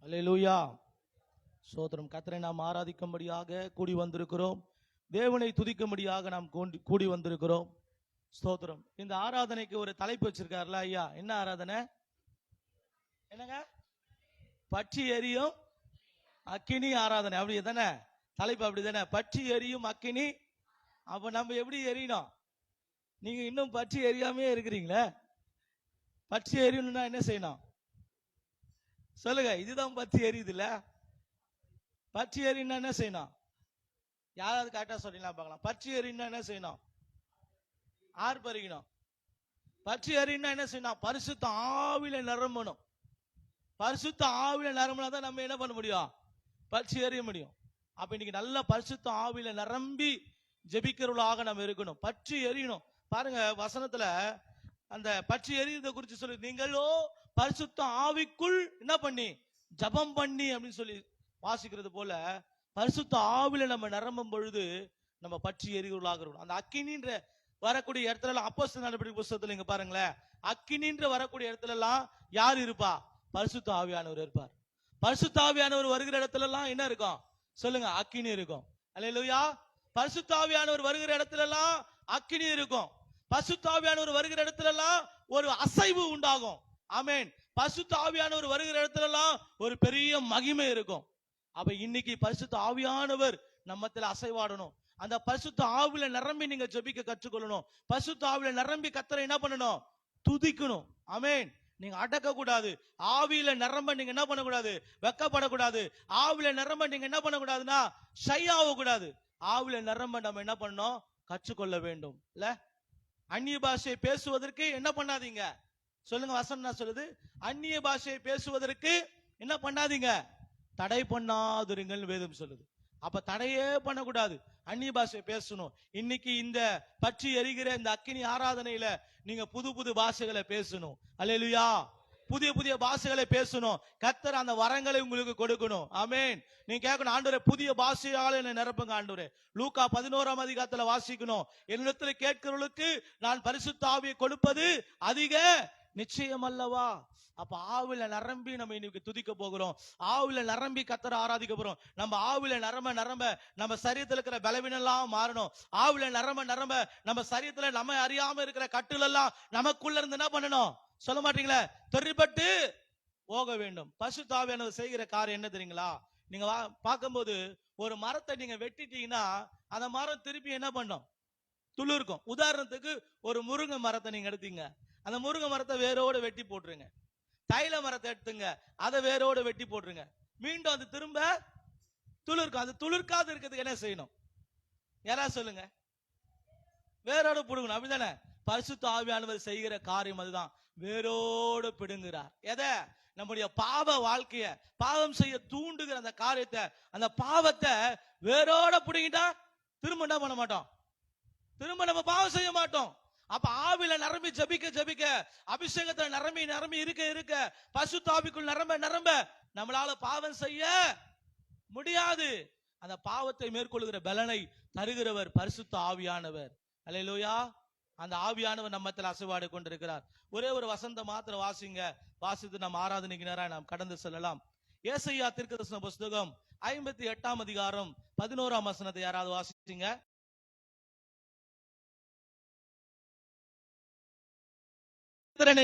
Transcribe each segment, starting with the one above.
அல்லேலூயா. சோதரம். கர்த்தரை நாம் ஆராதிக்கும்படியாக கூடி வந்திருக்கிறோம். தேவனை துதிக்கும்படியாக நாம் கூடி வந்திருக்கிறோம். ஸ்தோத்திரம். இந்த ஆராதனைக்கு ஒரு தலைப்பு வச்சிருக்காருல ஐயா. என்ன ஆராதனை? என்னங்க? பற்றி எரியும் அக்கினி ஆராதனை. அப்படி தானே தலைப்பு? அப்படி தானே? பற்றி எரியும் அக்கினி. அப்ப நம்ம எப்படி எரியணும்? நீங்க இன்னும் பற்றி எரியாமே இருக்கிறீங்களே. பற்றி எரியணும்னா என்ன செய்யணும் சொல்லுங்க. இதுதான் பற்றி எரியுது இல்ல. பற்றி எரியும்னா என்ன செய்யணும்? யாராவது கரெக்டா சொல்றீங்களா பார்க்கலாம். பற்றி எரியும்னா என்ன செய்யணும்? ஆர்ப்பரிக்கணும். பற்றி எரியும்னா என்ன செய்யணும்? பரிசுத்த ஆவியில நிரம்பணும். பரிசுத்த ஆவியில நிரம்பினா தான் நம்ம என்ன பண்ண முடியும்? பற்றி எறிய முடியும். அப்ப இன்னைக்கு நல்ல பரிசுத்த ஆவியில நிரம்பி ஜெபிக்கிறவர்களாக நம்ம இருக்கணும். பற்றி எரியணும். பாருங்க வசனத்துல அந்த பற்றி எரியுறதை குறித்து சொல்லி, நீங்களோ பரிசுத்த ஆவிக்குள் என்ன பண்ணி ஜபம் பண்ணி அப்படின்னு சொல்லி வாசிக்கிறது போல, பரிசுத்த ஆவில நம்ம நிரம்பும் பொழுது நம்ம பற்றி எரிகிறவர்களாக இருக்கணும். அந்த அக்கினின்ற வரக்கூடிய இடத்துல அப்போஸ்தலர் நடவடிக்கை புத்தகத்துல இங்க பாருங்களேன், அக்கினின்ற வரக்கூடிய இடத்துல எல்லாம் யார் இருப்பா? பரிசுத்த ஆவியானவர் இருப்பார். பரிசுத்த ஆவியானவர் வருகிற இடத்துல எல்லாம் என்ன இருக்கும் சொல்லுங்க? அக்கினி இருக்கும். அல்லேலூயா. பரிசுத்த ஆவியானவர் வருகிற இடத்துல எல்லாம் அக்கினி இருக்கும். பரிசுத்த ஆவியானவர் வருகிற இடத்துல எல்லாம் ஒரு அசைவு உண்டாகும். ஆமென். பரிசுத்த ஆவியானவர் வருகிற இடத்துல எல்லாம் ஒரு பெரிய மகிமை இருக்கும். அப்ப இன்னைக்கு பரிசுத்த ஆவியானவர் நம்மத்துல அசைவாடணும். அந்த பரிசுத்த ஆவியில நிரம்பி நீங்க ஜெபிக்க கற்றுக்கொள்ளணும். பரிசுத்த ஆவியில நிரம்பி கர்த்தரை என்ன பண்ணணும்? துதிக்கணும். ஆமென். நீங்க அடக்க கூடாது. ஆவியில நிரம்ப நீங்க என்ன பண்ணக்கூடாது? வெக்கப்படக்கூடாது. ஆவியில நிரம்ப நீங்க என்ன பண்ணக்கூடாதுன்னா ஷை ஆகக்கூடாது. ஆவியில நிரம்ப நம்ம என்ன பண்ணணும்? கற்றுக்கொள்ள வேண்டும். இல்ல அந்நிய பாஷையை பேசுவதற்கு என்ன பண்ணாதீங்க சொல்லுங்க. வசனம் சொல்லுது, அந்நிய பாஷையை பேசுவதற்கு என்ன பண்ணாதீங்க? தடை பண்ணாதிருங்கள் வேதம் சொல்லுது. அப்ப தடையே பண்ணக்கூடாது. அந்நிய பாஷை பேசணும். இன்னைக்கு இந்த பற்றி எரிகிற இந்த அக்கினி ஆராதனையில நீங்க புது புது பாஷைகளை பேசணும். அல்லேலூயா. புதிய புதிய பாஷைகளை பேசணும். கர்த்தர் அந்த வரங்களை உங்களுக்கு கொடுக்கணும். ஆமென். நீங்க கேட்கணும், ஆண்டவரே புதிய பாஷையால என்ன நிரப்புங்க ஆண்டவரே. லூக்கா 11ஆம் அதிகாரத்துல வாசிக்கணும், என்னிடத்துல கேட்கிறவர்களுக்கு நான் பரிசுத்த ஆவியை கொடுப்பது அதிக நிச்சயம் அல்லவா. அப்ப ஆவில நிரம்பி நம்ம இன்னைக்கு துதிக்க போகிறோம். ஆவில நிரம்பி கர்த்தரை ஆராதிக்க போறோம். நம்ம ஆவில நிரம்ப நம்ம சரீரத்துல இருக்கிற பலவீனம் எல்லாம் மாறணும். ஆவில நிரம்ப நம்ம சரீரத்துல நம்ம அறியாம இருக்கிற கட்டுல எல்லாம் நமக்குள்ள இருந்து என்ன பண்ணணும் சொல்ல மாட்டீங்களே, தெரிபட்டு போக வேண்டும். பரிசுத்த ஆவியானவர் செய்கிற காரியம் என்ன தெரியுங்களா? நீங்க பார்க்கும்போது ஒரு மரத்தை நீங்க வெட்டிட்டீங்கன்னா அந்த மரம் திருப்பி என்ன பண்ணும்? துளிர்க்கும். உதாரணத்துக்கு ஒரு முருங்கை மரத்தை நீங்க எடுத்தீங்க, அந்த முருங்கை மரத்தை வேரோட வெட்டி போட்டுருங்க. தைல மரத்தை எடுத்துங்க, அதை வேரோட வெட்டி போட்டுருங்க. மீண்டும் அது திரும்ப துளிர்க்கும். அது துளிர்க்காது இருக்கிறதுக்கு என்ன செய்யணும்? யாராவது சொல்லுங்க. வேரோட பிடுங்கணும். அப்படிதானே பரிசுத்த ஆவியானவர் செய்கிற காரியம் அதுதான். வேரோடு பிடுங்குறார். எதை? நம்முடைய பாவ வாழ்க்கைய, பாவம் செய்ய தூண்டுகிற அந்த காரியத்தை, அந்த பாவத்தை வேரோட பிடுங்கிட்டா திரும்ப என்ன பண்ண மாட்டோம்? திரும்ப நம்ம பாவம் செய்ய மாட்டோம். அப்ப ஆவில நிரம்பி ஜபிக்க அபிஷேகத்துல நிரம்பி இருக்க பரிசுத்த ஆவிக்குள் நிரம்ப நம்மளால பாவம் செய்ய முடியாது. அந்த பாவத்தை மேற்கொள்ளுகிற பலனை தருகிறவர் பரிசுத்த ஆவியானவர். அல்லேலூயா. அந்த ஆவியானவர் நம்மத்தில் அசைவாடு கொண்டிருக்கிறார். ஒரே ஒரு வசந்த மாத்திரம் வாசிங்க. வாசித்து நம்ம ஆராதனைக்கு நேரா நாம் கடந்து செல்லலாம். ஏசாயா தீர்க்கதரிசன புத்தகம் 58ஆம் அதிகாரம் 11ஆம் வசனத்தை யாராவது வாசிச்சீங்க?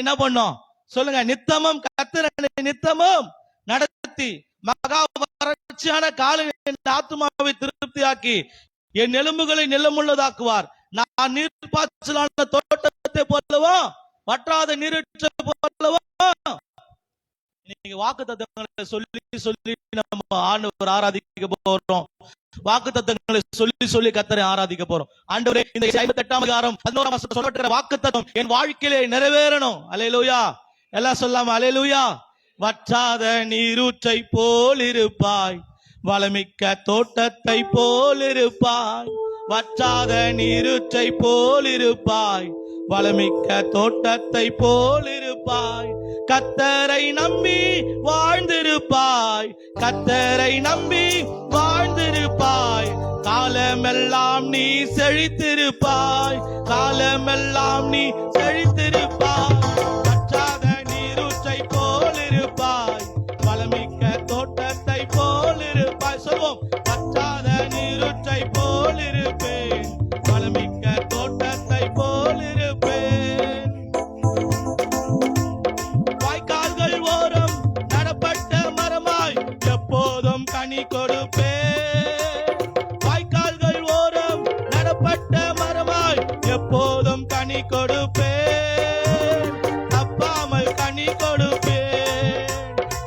என்ன பண்ணோம் சொல்லுங்க. நித்தமும் கர்த்தரை நித்தமும் நடத்தி மகா வறட்சியான காலையில் ஆத்துமாவை திருப்தியாக்கி என் எலும்புகளை நிலமுள்ளதாக்குவார். நான் நீர்ப்பாய்ச்சலான தோட்டத்தை போலவோ வற்றாத நீரூற்றை போலவோ. நீங்க வாக்குத்தத்தங்களை சொல்லி நம்ம ஆண்டவர் ஆராதிக்க போறோம். வாக்குத்தத்தங்களை சொல்லி கர்த்தரை ஆராதிக்க போறோம். ஆண்டவரே இந்த 58ஆம் அதிகாரம் 11ஆம் வசனத்தில் சொல்லப்பட்ட வாக்குத்தத்தம் என் வாழ்க்கையிலே நிறைவேறணும். அல்லேலூயா. எல்லாம் சொல்லாம அல்லேலூயா. வற்றாத நீரூற்றை போல் இருப்பாய், வளமிக்க தோட்டத்தை போல் இருப்பாய். வற்றாத நீரூற்றை போல் இருப்பாய், வளமிக்க தோட்டத்தை போல் இருப்பாய். கர்த்தரை நம்பி வாழ்ந்திருப்பாய், கர்த்தரை நம்பி வாழ்ந்திருப்பாய். காலமெல்லாம் நீ செழித்திருப்பாய், காலமெல்லாம் நீ செழித்திருப்பாய். வற்றாத நீரூற்றை போல் இருப்பாய், வளமிக்க மரமாய் எப்போதும் கனி கொடுப்பேன், தப்பாமல் கனி கொடுப்பேன்,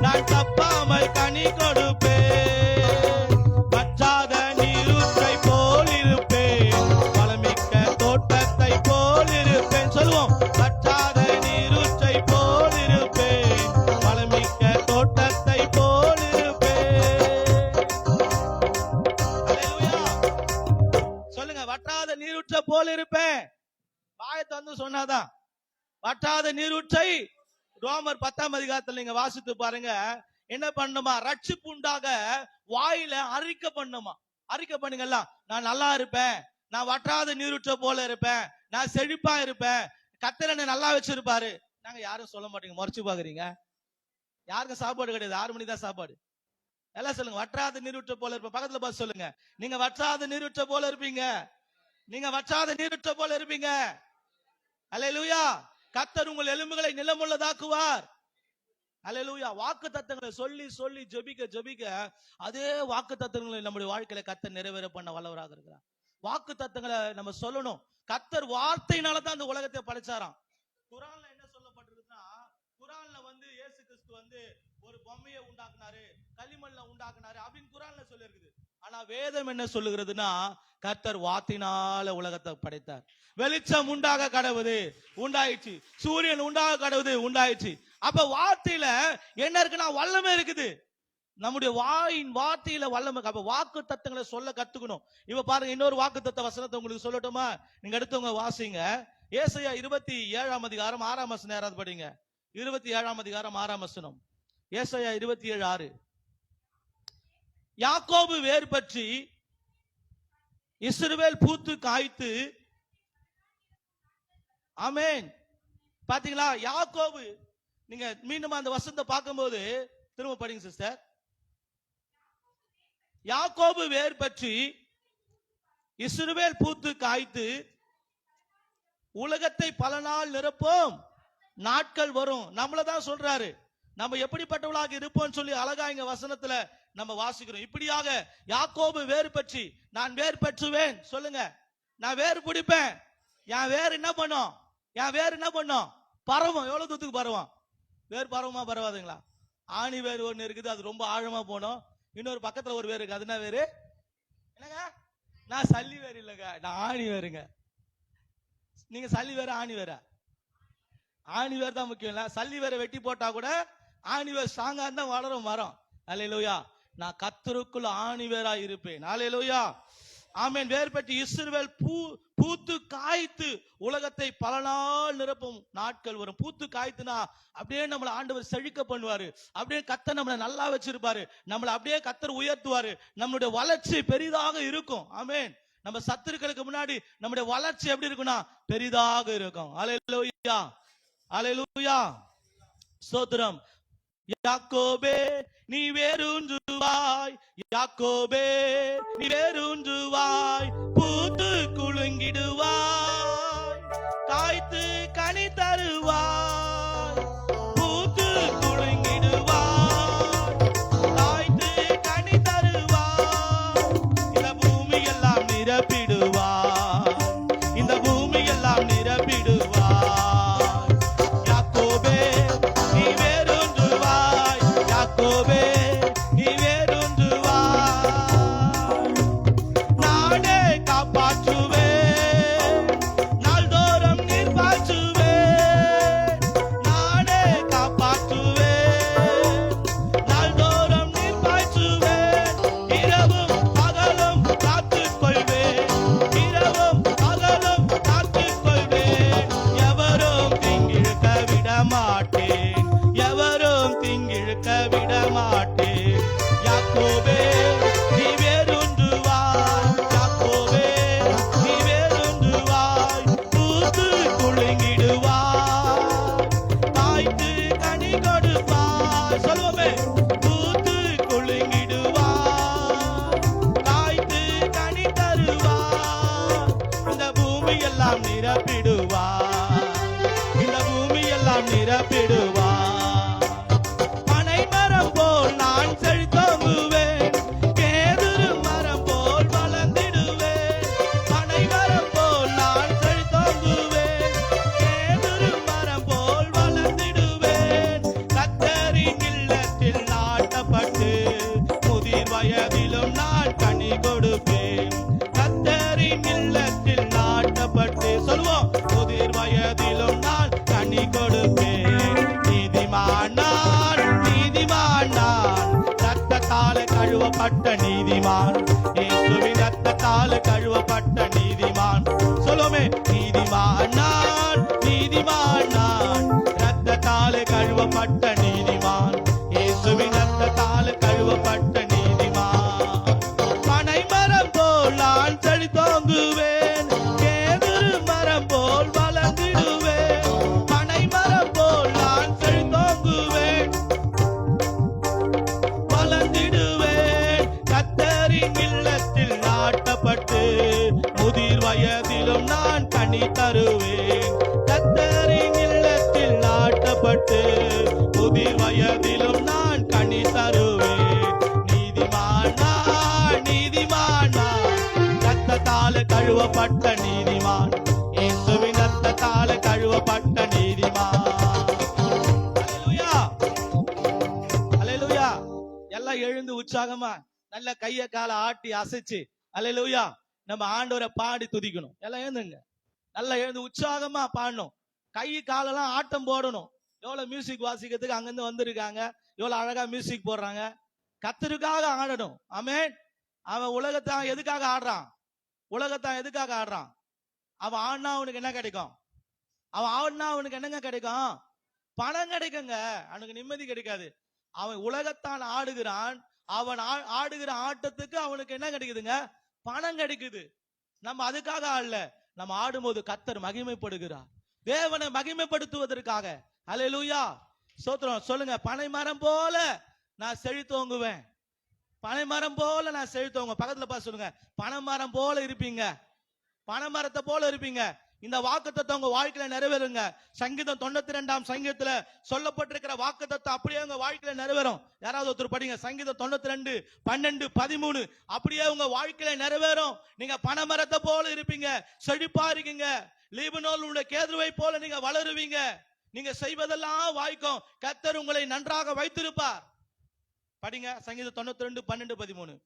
நான் தப்பாமல் கனி கொடுப்பேன். வற்றாத நீரூற்றை போல் இருப்பேன், வளமிக்க தோட்டத்தை போல் இருப்பேன். சொல்லுவோம், வற்றாத நீரூற்றை போல் இருப்பேன், வளமிக்க தோட்டத்தை போல் இருப்பேன். அல்லேலூயா. சொல்லுங்க, வற்றாத நீரூற்றை போல் இருப்பேன். வாயை தந்து சொன்னாதான். வற்றாத நீரூற்றை ரோமர் 10ஆம் அதிகாரத்தில் நீங்க வாசித்து பாருங்க. என்ன பண்ணுமா? ரட்சிப்பு உண்டாக வாயில அறிக்கை பண்ணுமா. அறிக்கை பண்ணுங்கல்ல, நான் நல்லா இருப்பேன், நான் வற்றாத நீரூற்றை போல இருப்பேன், நான் செழிப்பா இருப்பேன், கர்த்தர் என்னை நல்லா வச்சிருப்பாரு. நாங்க யாரும் சொல்ல மாட்டீங்க, முறைச்சு பாக்குறீங்க. யாருக்கும் சாப்பாடு கிடையாது, 6 மணி தான் சாப்பாடு. எல்லாம் சொல்லுங்க, வற்றாத நீரூற்றை போல இருப்பேன். பக்கத்துல பார்த்து சொல்லுங்க, நீங்க வற்றாத நீரூற்றை போல இருப்பீங்க, நீங்க வற்றாத நீரூற்றை போல இருப்பீங்க. அல்லேலூயா. கர்த்தர் உங்கள் எலும்புகளை நிலமுள்ளதாக்குவார். அல்லேலூயா. வாக்கு தத்தங்களை சொல்லி சொல்லி ஜெபிக்க ஜெபிக்க அதே வாக்கு தத்தங்களை நம்முடைய வாழ்க்கையில கர்த்தர் நிறைவேற பண்ண வல்லவராக இருக்கிறார். வாக்கு தத்தங்களை நம்ம சொல்லணும். கர்த்தர் வார்த்தையினால தான் அந்த உலகத்தை படைச்சாராம். குர்ஆன்ல என்ன சொல்லப்பட்டிருக்குன்னா, குர்ஆன்ல இயேசு கிறிஸ்து ஒரு பொம்மையை உண்டாக்குனாரு, களிமண்ல உண்டாக்குனாரு அப்படின்னு குர்ஆன்ல சொல்லி இருக்குது. ஆனா வேதம் என்ன சொல்லுகிறதுனா, கர்த்தர் வார்த்தையினால உலகத்தை படைத்தார். வெளிச்சம் உண்டாக கடவுது, உண்டாயிடுச்சு. சூரியன் உண்டாக கடவுது, உண்டாயிடுச்சு. அப்ப வார்த்தையில என்ன இருக்குன்னா வல்லமை இருக்குது. நம்முடைய வாயின் வார்த்தையில வல்லமை. அப்ப வாக்கு தத்தங்களை சொல்ல கத்துக்கணும். இப்ப பாருங்க, இன்னொரு வாக்கு தத்த வசனத்தை உங்களுக்கு சொல்லட்டுமா? நீங்க எடுத்தவங்க வாசிங்க. ஏசாயா 27ஆம் அதிகாரம் 6ஆம் வசனம் யாராவது படிங்க. 27ஆம் அதிகாரம் 6ஆம் வசனம். ஏசாயா 27:6. யாக்கோபு வேர் பற்றி இஸ்ரவேல் பூத்து காய்த்து. ஆமென். பாத்தீங்களா? யாக்கோபு. நீங்க மீண்டும் அந்த வசனத்தை பார்க்கும்போது திரும்ப படிங்க சிஸ்டர். யாக்கோபு வேர் பற்றி இஸ்ரவேல் பூத்து காய்த்து, உலகத்தை பல நாள் நிரப்பும் நாட்கள் வரும். நம்மளதான் சொல்றாரு. நம்ம எப்படிப்பட்டவளாக இருப்போம் சொல்லி அழகா இங்க வசனத்துல நம்ம வாசிக்கிறோம். இப்படியாக யாக்கோபு வேறு பற்றி, நான் வேறு பற்றுவேன். சொல்லுங்க, நான் வேறு பிடிப்பேன். என் வேறு என்ன பண்ணும்? என் வேறு என்ன பண்ணும்? பரவும். எவ்வளவு தூரத்துக்கு பரவும்? வேறு பரவுமா பரவாதுங்களா? ஆணி வேறு ஒண்ணு இருக்குது, அது ரொம்ப ஆழமா போனோம். இன்னொரு பக்கத்துல ஒரு வேறு இருக்கு, அது என்ன வேறு? என்னங்க? நான் சல்லி வேறு இல்லைங்க, நான் ஆணி வேறுங்க. நீங்க சல்லி வேற ஆணி வேற? ஆணி வேறு தான் முக்கியம் இல்ல. சல்லி வேற வெட்டி போட்டா கூட ஆணி வேறு ஸ்ட்ராங்கா இருந்தா வளரும் மரம். அல்லேலூயா. நான் கர்த்தருக்குள் ஆணி வேறா இருப்பேன். அல்லேலூயா. ஆமென். வேர் பற்றி இஸ்ரவேல் பூத்து காய்த்து உலகத்தை பல நாள் நிரப்பும் நாட்கள் வரும். பூத்து காய்த்துனா அப்படியே நம்மளை ஆண்டவர் செழிக்க பண்ணுவாரு. அப்படியே கர்த்தர் நம்மளை நல்லா வச்சிருப்பாரு. நம்மளை அப்படியே கர்த்தர் உயர்த்துவாரு. நம்மளுடைய வளர்ச்சி பெரிதாக இருக்கும். ஆமென். நம்ம சத்துருக்களுக்கு முன்னாடி நம்முடைய வளர்ச்சி எப்படி இருக்கும்னா பெரிதாக இருக்கும். அல்லேலூயா. அல்லேலூயா. ஸ்தோத்திரம். யாக்கோபே நீ வேரூன்றுவாய், யாக்கோபே நீ வேரூன்றுவாய், பூத்து குலுங்கிடுவாய், காய்த்து கனி தருவாய், பூத்து குலுங்கிடுவாய், காய்த்து கனி தருவாய், இந்த பூமி எல்லாம் நிரப்பிடுவாய், இந்த பூமி எல்லாம் நிரப்பிடுவாய். யாக்கோபே நீ வேரூன்றுவாய், யாக்கோபே நீ வேரூன்றுவாய், நானே காப்பாற்றுவேன், நாள்தோறும் நீர் பாய்ச்சுவேன், நானே காப்பாற்றுவேன், நாள்தோறும் நீர் பாய்ச்சுவேன், இரவும் பகலும் காத்துக் கொள்வேன், இரவும் பகலும் காத்துக் கொள்வேன், எவரும் தீங்கிழுக்க விட மாட்டேன், எவரும் தீங்கிழுக்க விட மாட்டேன். யாக்கோபே நீ வேரூன்றுவாய், யாக்கோபே நீ வேரூன்றுவாய், பூத்து குலுங்கிடுவாய், காய்த்து கனி கொடுப்பாய். சொல்லுவோமே, பூத்து குலுங்கிடுவாய், காய்த்து கனி தருவாய், இந்த பூமி எல்லாம் நிரப்பிடுவாய், இந்த பூமி எல்லாம் நிரப்பிடுவாய். பனை மரம் போல் நான் செழித்தோங்குவேன், கேதுரு மரம் போல் வளர்ந்திடுவேன், பனை மரம் போல் கழுவப்பட்ட நீதிமான், இயேசுவின் ரத்தத்தால் கழுவப்பட்ட நீதிமான். சொல்லுமே, நீதிமான் நான், நீதிமான் நான், ரத்தத்தால் கழுவப்பட்ட நீதிமான், இயேசுவின் ரத்தத்தால் கழுவப்பட்ட நீதிமான். பனை மரம் போல் நான் செழித்தோங்குவேன், கேதுரு மரம் போல் வளர்ந்திடுவேன். பனை மரம் போல் நான் செழித்தோங்குவேன், வளர்ந்திடுவேன். கர்த்தரின் இல்லத்தில் நாட்டப்பட்டு முதிர் வயதிலும் நான் கனி தருவேன். கர்த்தரின் இல்லத்தில் நாட்டப்பட்டு முதிர் வயதிலும் நான் கனி தருவேன். நீதிமான் நான், நீதிமான் நான், ரத்தத்தால் கழுவப்பட்ட நீதிமான், இயேசுவின் ரத்தத்தால் கழுவப்பட்ட நீதிமான். அல்லேலூயா, அல்லேலூயா. எல்லாம் எழுந்து உற்சாகமா நல்ல கைய கால ஆட்டி அசைச்சு அல்லேலூயா நம்ம ஆண்டவரை பாடி துதிக்கணும். எல்லாம் எழுந்துங்க, நல்லா எழுந்து உற்சாகமா பாடணும். கை காலெல்லாம் ஆட்டம் போடணும். எவ்வளவு மியூசிக் வாசிக்கிறதுக்கு அங்கிருந்து வந்திருக்காங்க, எவ்வளவு அழகா மியூசிக் போடுறாங்க. கர்த்தருக்காக ஆடணும். ஆமென். அவன் உலகத்தான் எதுக்காக ஆடுறான்? உலகத்தான் எதுக்காக ஆடுறான்? அவன் ஆடினா அவனுக்கு என்ன கிடைக்கும்? அவன் ஆடினா அவனுக்கு என்னங்க கிடைக்கும்? பணம் கிடைக்குங்க. அவனுக்கு நிம்மதி கிடைக்காது. அவன் உலகத்தான் ஆடுகிறான். அவன் ஆடுகிற ஆட்டத்துக்கு அவனுக்கு என்ன கிடைக்குதுங்க? பணம் கிடைக்குது. நம்ம அதுக்காக ஆடல. நம்ம ஆடும்போது கர்த்தர் மகிமைப்படுகிறார், தேவனை மகிமைப்படுத்துவதற்காக. அல்லேலூயா, ஸ்தோத்திரம். சொல்லுங்க, பனை மரம் போல நான் செழித்தோங்குவேன். பனை மரம் போல நான் செழித்தோங்க. பக்கத்துல பார்த்து சொல்லுங்க, பனை மரம் போல இருப்பீங்க, பனை மரத்தை போல இருப்பீங்க. இந்த வாக்குத்தத்தம் உங்க வாழ்க்கையில நிறைவேறுங்க. சங்கீதம் 92ஆம் சங்கீதத்துல சொல்லப்பட்டிருக்கிற வாக்குத்தத்தம் அப்படியே உங்க வாழ்க்கையில நிறைவேறும். யாராவது ஒருத்தர் படிங்க, சங்கீதம் 92, 12, 13. அப்படியே உங்க வாழ்க்கையில நிறைவேறும். நீங்க பனை மரத்தை போல இருப்பீங்க, செழிப்பா இருக்கீங்க. லீபனோனுடைய கேதுருவை போல நீங்க வளருவீங்க. நீங்க செய்வதெல்லாம் வாய்க்கும். கர்த்தர் உங்களை நன்றாக வைத்திருப்பார். படிங்க சங்கீதம் 92, 12, 13.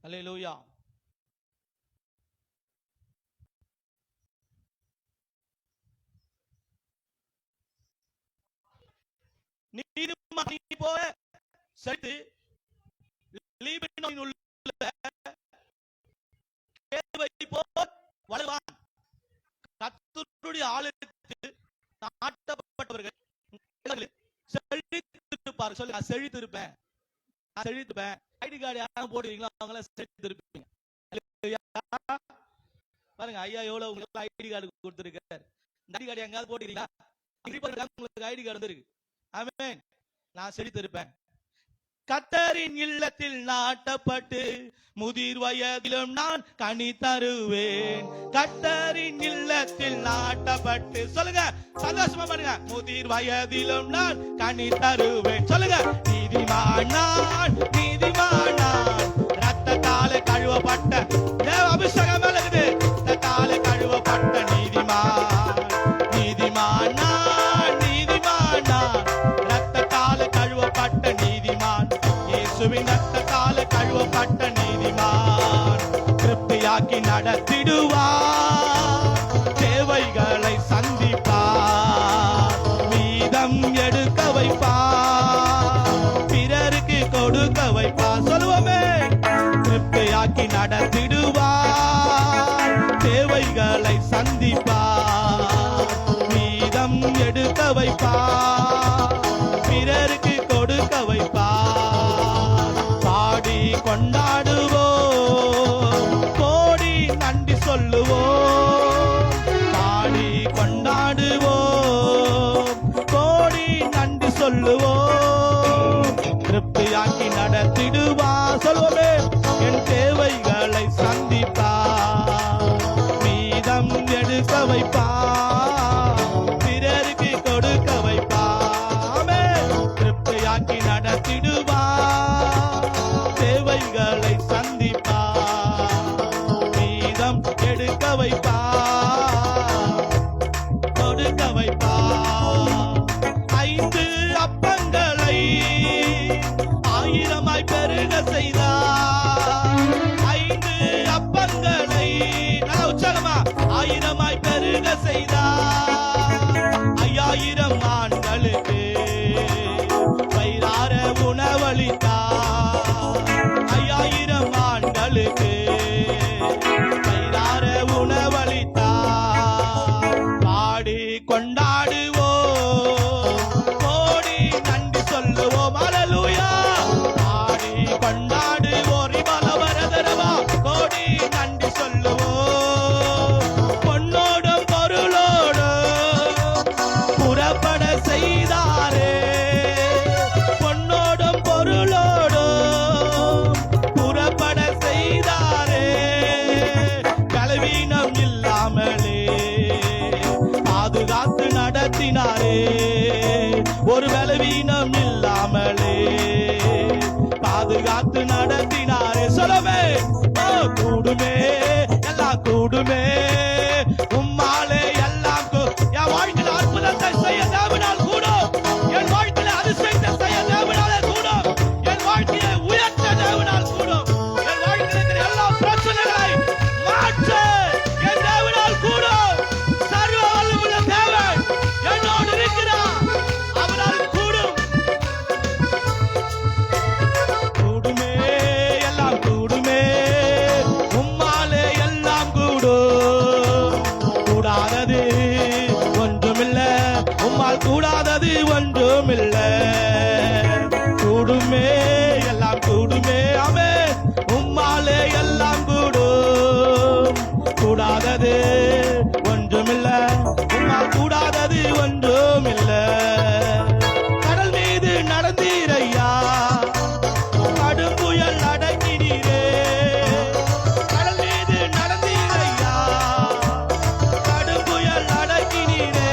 அல்லேலூயா. நீதிமான் போல செழித்து லீபனோனில் உள்ள கேதுருவை போல் வளருவான். கர்த்தருடைய ஆலயத்தில் நாட்டப்பட்டவர்கள் செழித்திருப்பார். சொல்லுங்க, செழித்திருப்பேன், செழித்திருப்பேன். ஐடி கார்டு யாரும் போடுவீங்களா? அவங்கள செழித்திருப்பீங்க. பாருங்க, ஐயா எவ்வளவு உங்களுக்கு ஐடி கார்டு கொடுத்திருக்காரு. இந்த ஐடி கார்டு எங்காவது போட்டுறீங்களா? உங்களுக்கு ஐடி கார்டு இருக்கு. ஆமென். நான் செழித்திருப்பேன். கர்த்தரின் இல்லத்தில் நாட்டப்பட்டு முதிர் வயதிலும் நான் கனி தருவேன். கர்த்தரின் இல்லத்தில் நாட்டப்பட்டு, சொல்லுங்க சந்தோஷமா பாருங்க, முதிர் வயதிலும் நான் கனி தருவேன். சொல்லுங்க, நீதிமான் நான், நீதிமான் நான், ரத்தத்தால் கழுவப்பட்ட, தேவ அபிஷேகம் இருக்குது, ரத்தத்தால் கழுவப்பட்ட நீதிமான். நீதிமான் நான், நீதிமான் நான், ரத்தத்தால் கழுவப்பட்ட நீதிமான், இயேசுவின் ரத்தத்தால் கழுவப்பட்ட நீதிமான். திருப்தியாக்கி நடத்திடுவார், தேவைகளை சந்திப்பார், மீதம் எடுக்க வைப்பார், பிறருக்கு கொடுக்க வைப்பார். சொல்லுவோமே, திருப்தியாக்கி நடத்திடுவார், தேவைகளை சந்திப்பார், மீதம் எடுக்க வைப்பார், பிறருக்கு கொடுக்க வைப்பார். பாடி கொண்டாடுவோம், கோடி நன்றி சொல்லுவோம். பாடி கொண்டாடுவோம், கோடி நன்றி சொல்லுவோம். திருப்தியாக்கி நடத்திடுவார். சொல்லுவோமே, என் தேவைகளை சந்திப்பார், மீதம் எடுக்க வைப்பார், பிறருக்கு கொடுக்க வைப்பாமே. திருப்தியாக்கி நடத்திடுவார், தேவைகளை சந்திப்பார், மீதம் எடுக்க வைப்பார், கொடுக்க வைப்பார். 5 அப்பங்களை 1000ஆய் பெருக செய்தார். 5 அப்பங்களை நல்ல உற்சாகமா 1000ஆய் பெருக செய்தார். 5000 ஆண்களுக்கு வயிறார உணவளித்தார். கூடுமே உம்மாலே எல்லாம் என் வாழ்க்கையில் அற்புதத்தை செய்ய தேவனால் கூடும். என் வாழ்க்கையில அதிசயத்தை செய்ய தேவனாலே கூடும். என் வாழ்க்கையை உயர்த்த தேவனால் கூடும். என் வாழ்க்கையில் இருக்கிற எல்லா பிரச்சனைகளை மாற்ற என் தேவனால் கூடும். சர்வ வல்லமையுள்ள தேவன் என்னோடு இருக்கிறார். அவரால் கூடும். கூடுமே எல்லாம் கூடுமே உம்மாலே எல்லாம் கூடும். கூடாதது ஒன்றுமில்ல உம்மால் கூடாதது ஒன்றுமில்ல. கூடுமே எல்லாம் கூடுமே ஆமே உம்மாலே எல்லாம் கூடும். கூடாதது ஒன்றுமில்ல உம்மால் கூடாதது ஒன்றுமில்ல. கடல் மீது நடந்தீரையா கடும் புயல் அடக்கினீரே. கடல் மீது நடந்தீரையா கடும் புயல் அடக்கினீரே.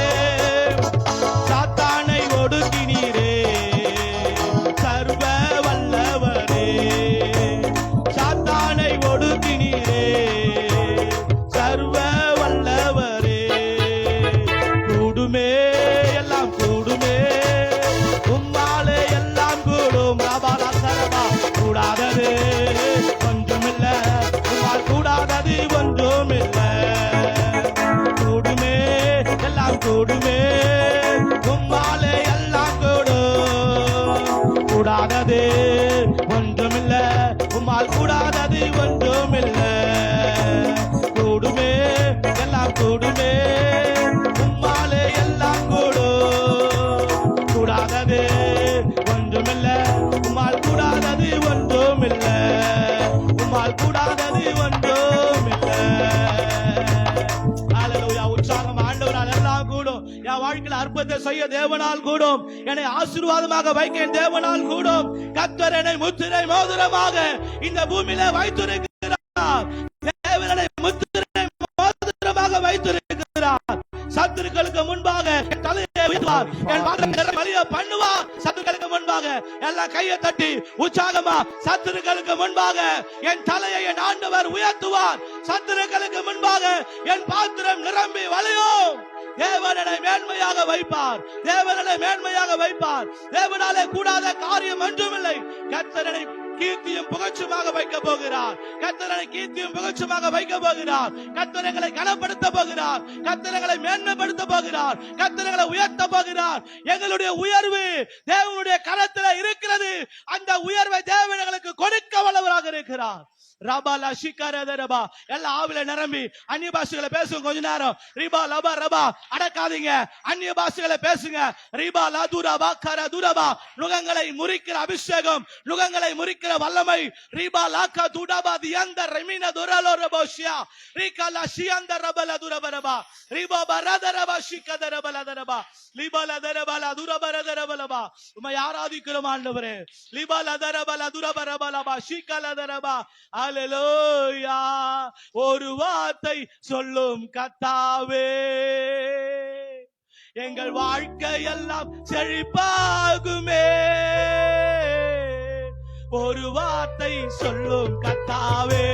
சாத்தானை ஒடுக்கினீரே சர்வ வல்லவரே. சாத்தானை ஒடுக்கினீரே சர்வ வல்லவரே. கூடுமே எல்லாம் கூடுமே உம்மாலே எல்லாம் கூடும். ராபாலா சரபா கூடாதது ஒன்றுமில்ல உம்மால் கூடாதது ஒன்றுமில்ல. கூடுமே எல்லாம் கூடுமே உம்மாலே எல்லாம் கூடும். கூடாதது ஒன்றுமில்ல உம்மால் கூடாதது ஒன்றுமில்ல. கூடுமே எல்லாம் கூடுமே உம்மாலே எல்லாம் கூடும். கூடாதது ஒன்றுமில்ல உம்மால் கூடாதது ஒன்றுமில்ல. உம்மால் கூடாதது ஒன்றுமில்ல. ஹல்லேலூயா. உற்சாகம் ஆண்டவரால் எல்லாம் கூடும். என் வாழ்க்கையில் அற்புதத்தை செய்ய தேவனால் கூடும். என்னை ஆசீர்வாதமாக வைக்க என் தேவனால் கூடும். கர்த்தர் என்னை முத்திரை மோதிரமாக இந்த பூமியில வைத்திருக்கிறார். தேவன் என்னை முத்திரை மோதிரமாக வைத்திருக்கிறார். சத்துருக்களுக்கு முன்பாக என் தலையை உயர்த்துவார். என் பாதங்களை வலிய பண்ணுவார். சத்துருக்களுக்கு முன்பாக எல்லாம் கையை தட்டி உற்சாகமா சத்துருக்களுக்கு முன்பாக என் தலையை என் ஆண்டவர் உயர்த்துவார். சத்துருக்களுக்கு முன்பாக என் பாத்திரம் நிரம்பி வழியும். தேவனை மேன்மையாக வைப்பார். தேவனை மேன்மையாக வைப்பார். தேவனாலே கூடாத காரியம் ஒன்றுமில்லை. கர்த்தரை கீர்த்தியும் புகழ்ச்சியுமாக வைக்க போகிறார். கர்த்தரை கீர்த்தியும் புகழ்ச்சியுமாக வைக்க போகிறார். கர்த்தரை கனப்படுத்த போகிறார். கர்த்தரை மேன்மைப்படுத்த போகிறார். கர்த்தரை உயர்த்த போகிறார். எங்களுடைய உயர்வு தேவனுடைய கரத்தில் இருக்கிறது. அந்த உயர்வை தேவனுக்கு கொடுக்க வல்லவராக இருக்கிறார். ரபாலா ஷிகரதரபா எல்லா ஆவில நிரம்பி அந்நிய பாஷைகளை பேசுங்க. கொஞ்ச நேரம் ரிபா லபா ரபா அடக்காதீங்க. அந்நிய பாஷைகளை பேசுங்க. ரிபா லதுரபா கரதுரபா நுகங்களை முறிக்கிற அபிஷேகம், நுகங்களை முறிக்கிற வல்லமை. ரிபா லாகா துடபா தியந்த ரெமின துரலோரபோஷியா ரிகா லஷியந்த ரபல துரபரபா ரிபா பரதரபா ஷிகதரபலதரபா லிபா லதரபல துரபரதரபலபா. உம்மை ஆராதிக்கிறோம் ஆண்டவரே. லிபா லதரபல துரபரபலபா ஷிகலதரபா. ஹல்லேலூயா. ஒரு வார்த்தை சொல்லும் கர்த்தாவே எங்கள் வாழ்க்கை எல்லாம் செழிப்பாகுமே. ஒரு வார்த்தை சொல்லும் கர்த்தாவே